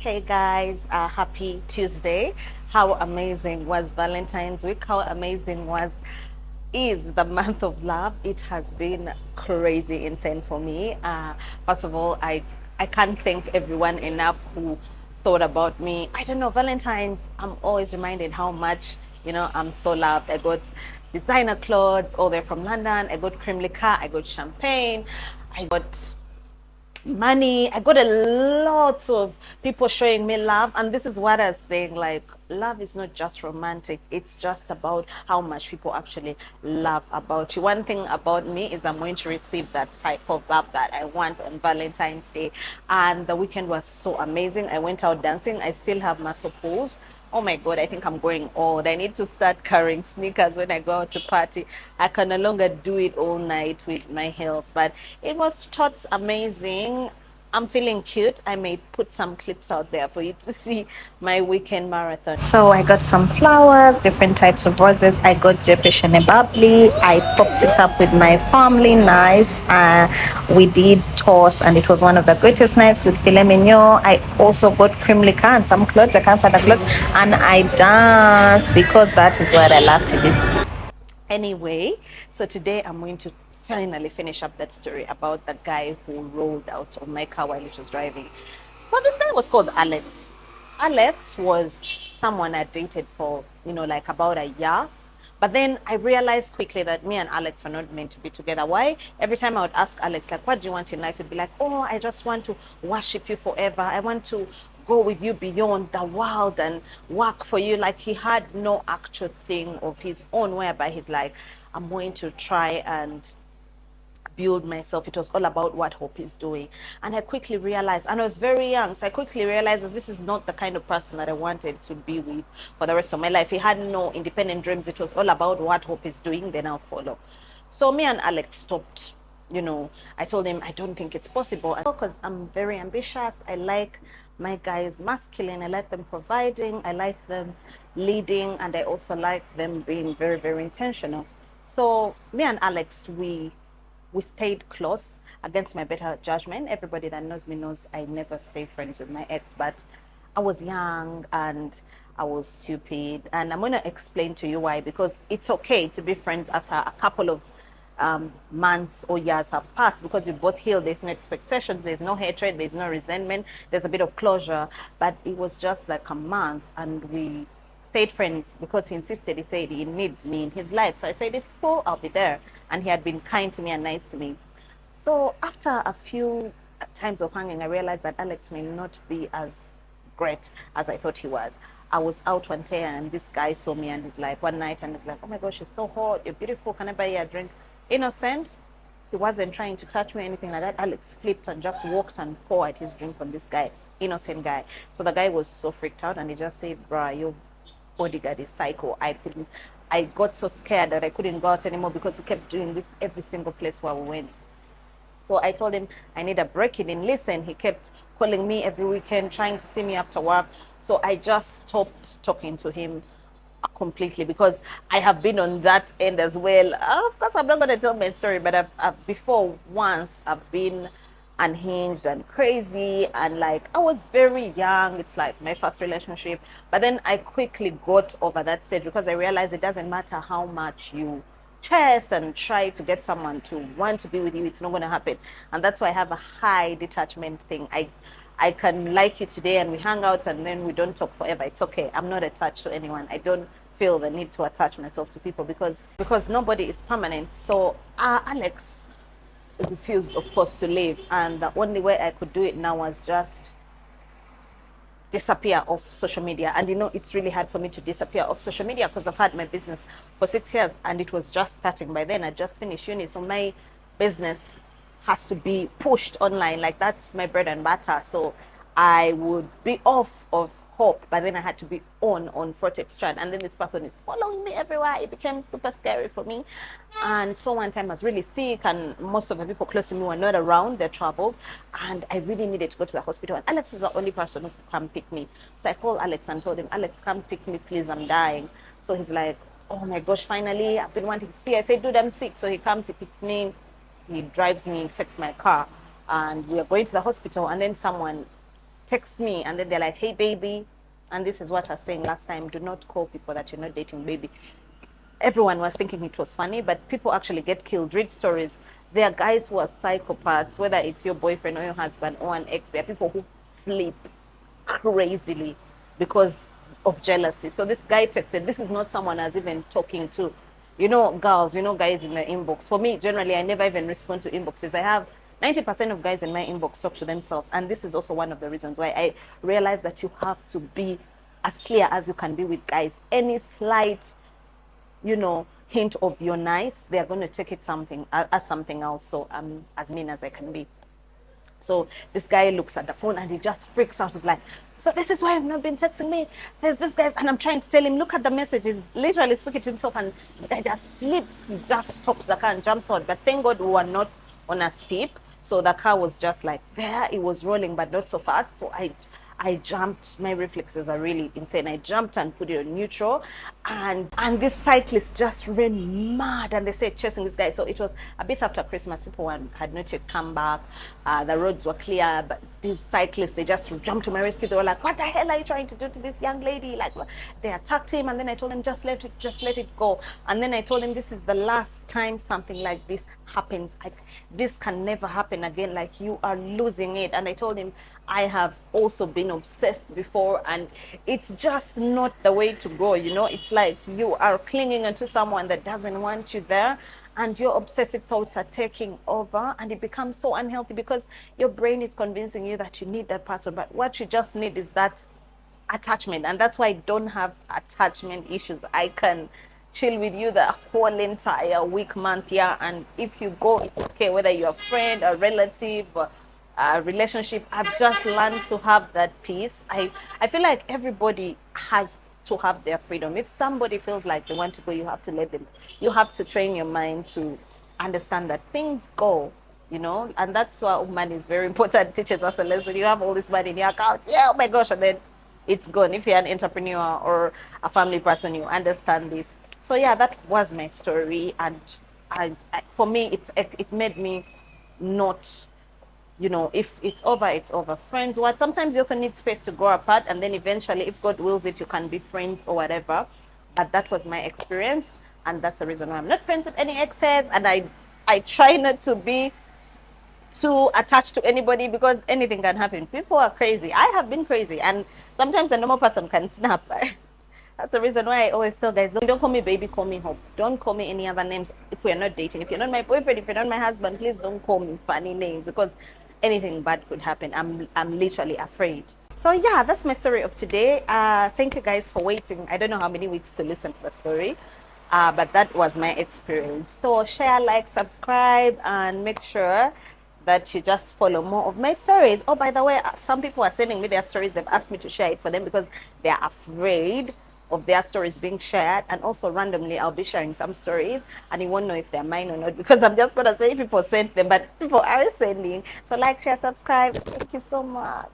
Hey guys, happy Tuesday. How amazing was Valentine's week? How amazing is the month of love? It has been crazy insane for me. First of all, I can't thank everyone enough who thought about me. I don't know, Valentine's, I'm always reminded how much, I'm so loved. I got designer clothes all the way from London. I got creme liqueur, I got champagne, I got money. I got a lot of people showing me love, and this is what I was saying. Like, love is not just romantic, it's just about how much people actually love about you. One thing about me is I'm going to receive that type of love that I want on Valentine's Day. And the weekend was so amazing. I went out dancing. I still have muscle pulls. Oh my God, I think I'm growing old. I need to start carrying sneakers when I go out to party. I can no longer do it all night with my heels, but it was taught amazing. I'm feeling cute. I may put some clips out there for you to see my weekend marathon. So I got some flowers, different types of roses. I got Jepish and Bubbly. I popped it up with my family. Nice. We did toast, and it was one of the greatest nights with filet mignon. I also got cream liqueur and some clothes. I can't find the clothes, and I danced because that is what I love to do. Anyway, so today I'm going to finally finish up that story about the guy who rolled out of my car while he was driving. So this guy was called Alex. Alex was someone I dated for, like about a year. But then I realized quickly that me and Alex are not meant to be together. Why? Every time I would ask Alex, like, what do you want in life? He'd be like, oh, I just want to worship you forever. I want to go with you beyond the world and work for you. Like, he had no actual thing of his own whereby he's like, I'm going to try and build myself. It was all about what Hope is doing. And I quickly realized, and I was very young, so I quickly realized that this is not the kind of person that I wanted to be with for the rest of my life. He had no independent dreams. It was all about what Hope is doing, then I'll follow. So me and Alex stopped. I told him I don't think it's possible because I'm very ambitious. I like my guys masculine. I like them providing. I like them leading, and I also like them being very, very intentional. So me and Alex, we stayed close against my better judgment. Everybody that knows me knows I never stay friends with my ex, but I was young and I was stupid. And I'm going to explain to you why, because it's okay to be friends after a couple of months or years have passed, because we both healed. There's no expectations, there's no hatred, there's no resentment, there's a bit of closure. But it was just like a month, and we stayed friends because he insisted. He said he needs me in his life. So I said, it's cool, I'll be there. And he had been kind to me and nice to me. So after a few times of hanging, I realized that Alex may not be as great as I thought he was. I was out one day and this guy saw me, and he's like, one night, and he's like, oh my gosh, you're so hot, you're beautiful, can I buy you a drink? Innocent. He wasn't trying to touch me or anything like that. Alex flipped and just walked and poured his drink on this guy, innocent guy. So the guy was so freaked out, and he just said, bruh, your bodyguard is psycho. I got so scared that I couldn't go out anymore because he kept doing this every single place where we went. So I told him I need a break. He didn't listen. He kept calling me every weekend, trying to see me after work. So I just stopped talking to him completely, because I have been on that end as well. Of course, I'm not going to tell my story, but before once I've been unhinged and crazy, and like I was very young. It's like my first relationship, but then I quickly got over that stage because I realized it doesn't matter how much you chase and try to get someone to want to be with you, it's not going to happen. And that's why I have a high detachment thing. I can like you today and we hang out and then we don't talk forever. It's okay. I'm not attached to anyone. I don't feel the need to attach myself to people because nobody is permanent. So Alex refused, of course, to leave, and the only way I could do it now was just disappear off social media. And it's really hard for me to disappear off social media because I've had my business for 6 years and it was just starting by then. I just finished uni, so my business has to be pushed online. Like, that's my bread and butter. So I would be off of Hope, but then I had to be on Fortex Strand, and then this person is following me everywhere. It became super scary for me. And so one time I was really sick, and most of the people close to me were not around. They traveled, and I really needed to go to the hospital. And Alex is the only person who could come pick me. So I called Alex and told him, Alex, come pick me, please. I'm dying. So he's like, oh my gosh, finally, I've been wanting to see. I said, dude, I'm sick. So he comes, he picks me, he drives me, takes my car, and we are going to the hospital. And then someone text me and then they're like, hey baby, and this is what I was saying last time, do not call people that you're not dating baby. Everyone was thinking it was funny, but people actually get killed. Read stories. There are guys who are psychopaths, whether it's your boyfriend or your husband or an ex. There are people who flip crazily because of jealousy. So this guy texted, this is not someone I was even talking to. You know, girls, you know, guys in the inbox. For me, generally, I never even respond to inboxes. I have 90% of guys in my inbox talk to themselves. And this is also one of the reasons why I realized that you have to be as clear as you can be with guys. Any slight, you know, hint of you're nice, they're going to take it something as something else. So I'm as mean as I can be. So this guy looks at the phone and he just freaks out. He's like, so this is why I've not been texting me. There's this guy, and I'm trying to tell him, look at the message. He's literally speaking to himself, and the guy just flips. He just stops the car and jumps out. But thank God we were not on a steep. So the car was just like there. It was rolling, but not so fast. So I jumped. My reflexes are really insane. I jumped and put it on neutral, and this cyclist just ran mad, and they said chasing this guy. So it was a bit after Christmas. People had not yet come back. The roads were clear, but these cyclists, they just jumped to my rescue. They were like, "What the hell are you trying to do to this young lady?" Like, they attacked him, and then I told them, just let it go. And then I told him, this is the last time something like this happens. This can never happen again. Like, you are losing it. And I told him, I have also been obsessed before, and it's just not the way to go. You know, it's like you are clinging onto someone that doesn't want you there, and your obsessive thoughts are taking over, and it becomes so unhealthy because your brain is convincing you that you need that person, but what you just need is that attachment. And that's why I don't have attachment issues. I can chill with you the whole entire week, month, yeah, and if you go, it's okay, whether you're a friend, a relative, a relationship. I've just learned to have that peace. I feel like everybody has to have their freedom. If somebody feels like they want to go, you have to let them. You have to train your mind to understand that things go, you know, and that's why money is very important. It teaches us a lesson. You have all this money in your account, yeah, oh my gosh, and then it's gone. If you're an entrepreneur or a family person, you understand this. So yeah, that was my story, and for me, it made me not, you know, if it's over, it's over. Friends, what sometimes you also need space to grow apart, and then eventually, if God wills it, you can be friends or whatever. But that was my experience, and that's the reason why I'm not friends with any exes, and I try not to be too attached to anybody because anything can happen. People are crazy. I have been crazy, and sometimes a normal person can snap. That's the reason why I always tell guys, don't call me baby, call me Hope. Don't call me any other names if we're not dating. If you're not my boyfriend, if you're not my husband, please don't call me funny names because anything bad could happen. I'm literally afraid. So yeah, that's my story of today. Thank you guys for waiting. I don't know how many weeks to listen to the story. But that was my experience. So share, like, subscribe, and make sure that you just follow more of my stories. Oh, by the way, some people are sending me their stories. They've asked me to share it for them because they're afraid of their stories being shared. And also randomly, I'll be sharing some stories and you won't know if they're mine or not because I'm just going to say people sent them, but people are sending. So like, share, subscribe. Thank you so much.